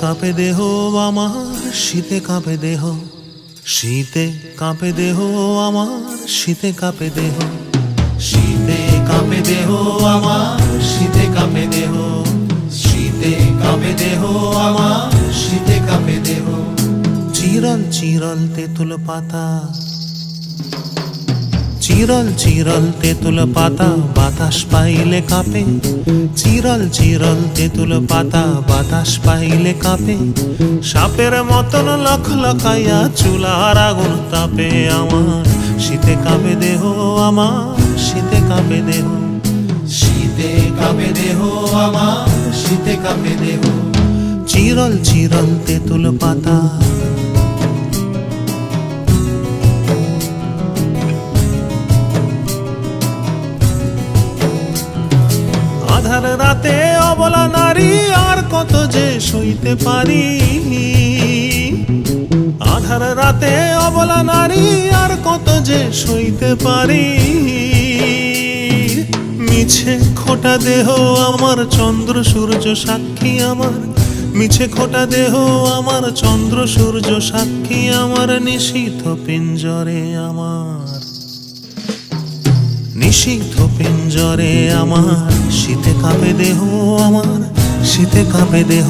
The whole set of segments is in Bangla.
কাঁপে দেহ আমার, শীতে কাঁপে দেহ, শীতে কাঁপে দেহ আমার, শীতে কাঁপে দেহ, শীতে কাঁপে দেহ আমার, শীতে কাঁপে দেহ, শীতে কাঁপে দেহ আমার, শীতে কাঁপে দেহ। চিরল চিরল তেঁতুল পাতা, চিরল চিরল তেঁতুল পাতা বাতাস পাইলে কাঁপে, চিরল চিরল তেঁতুল পাতা বাতাস পাইলে কাঁপে। সাপের মতন লখলখাইয়া চুলার আগুন তাপে আমার, শীতে কাঁপে দেহ আমার, শীতে কাঁপে দেহ, শীতে কাঁপে দেহ আমার, শীতে কাঁপে দেহ। চিরল চিরল তেঁতুল পাতা, আধার রাতে অবলা নারী আর কত যে সইতে পারি, আধার রাতে অবলা নারী আর কত যে সইতে পারি। মিছে খোটা দেহ আমার, চন্দ্র সূর্য সাক্ষী আমার, মিছে খোটা দেহ আমার, চন্দ্র সূর্য সাক্ষী আমার। নিশীথ পিঞ্জরে আমার, নিষিদ্ধ পিঞ্জরে আমার, শীতে কাঁপে দেহ আমার, শীতে কাঁপে দেহ,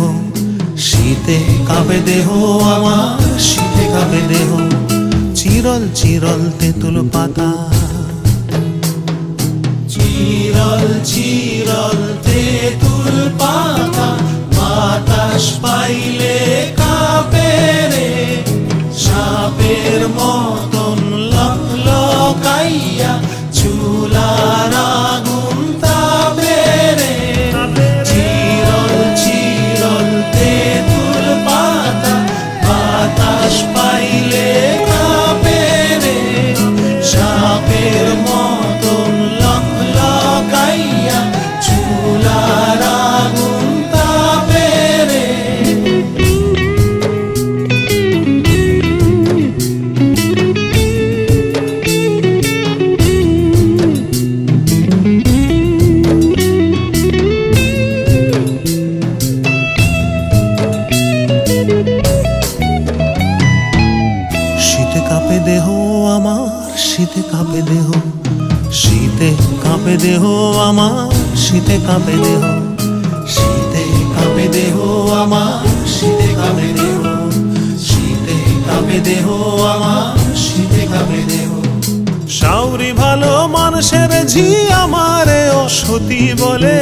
শীতে কাঁপে দেহ আমার, শীতে কাঁপে দেহ। চিরল চিরল তেঁতুল পাতা, চিরল চিরল তেঁতুল পাতা বাতাস পাইলে কাঁপে রে, সাপের মতন লখলখাইয়া চুলার আগুন তাপে রে। চিরল চিরল তেঁতুল পাতা বাতাস পাইলে কাঁপে রে, সাপের মতন লখলখাইয়া চুলার আগুন তাপে রে। শীতে কাঁপে দেহ আমার, শীতে কাঁপে দেহ, শীতে কাঁপে দেহ আমার, শীতে কাঁপে দেহ, শীতে কাঁপে দেহ আমার, শীতে কাঁপে দেহ, শীতে কাঁপে দেহ আমার, শীতে কাঁপে দেহ। শাউরি ভালো মানুষের ঝি আমারে অসতী বলে,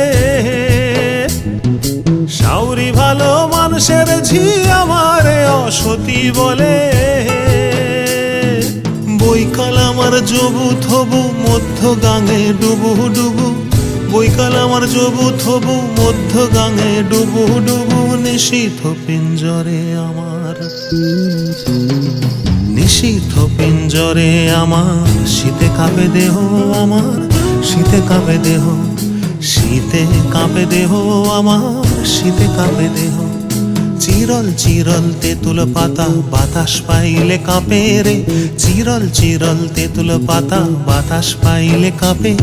শাউরি ভালো মানুষের ঝি আমারে অসতী বলে। বৈকাল আমার জবু থবু মধ্য গাঙে ডুবু ডুবু, বৈকাল আমার জবু থবু মধ্য গাঙে ডুবু ডুবু। নিশীথ পিঞ্জরে আমার, নিশীথ পিঞ্জরে আমার, শীতে কাঁপে দেহ আমার, শীতে কাঁপে দেহ, শীতে কাঁপে দেহ আমার, শীতে কাঁপে দেহ। চিরল চিরল তেঁতুল পাতা বাতাস পাইলে কাঁপে রে, চিরল চিরল তেঁতুল পাতা বাতাস পাইলে কাঁপে।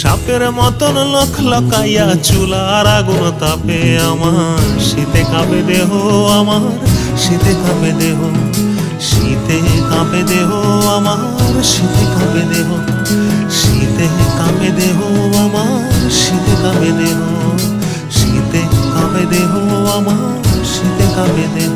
সাপের মতন লখলখাইয়া চুলার আগুন তাপে আমার, শীতে কাঁপে দেহ আমার, শীতে কাঁপে দেহ, শীতে কাঁপে দেহ আমার, শীতে কাঁপে দেহ, শীতে কাঁপে দেহ আমার, শীতে কাঁপে দেহ, শীতে কাঁপে দেহ আমার, শীতে কাঁপে দেহ।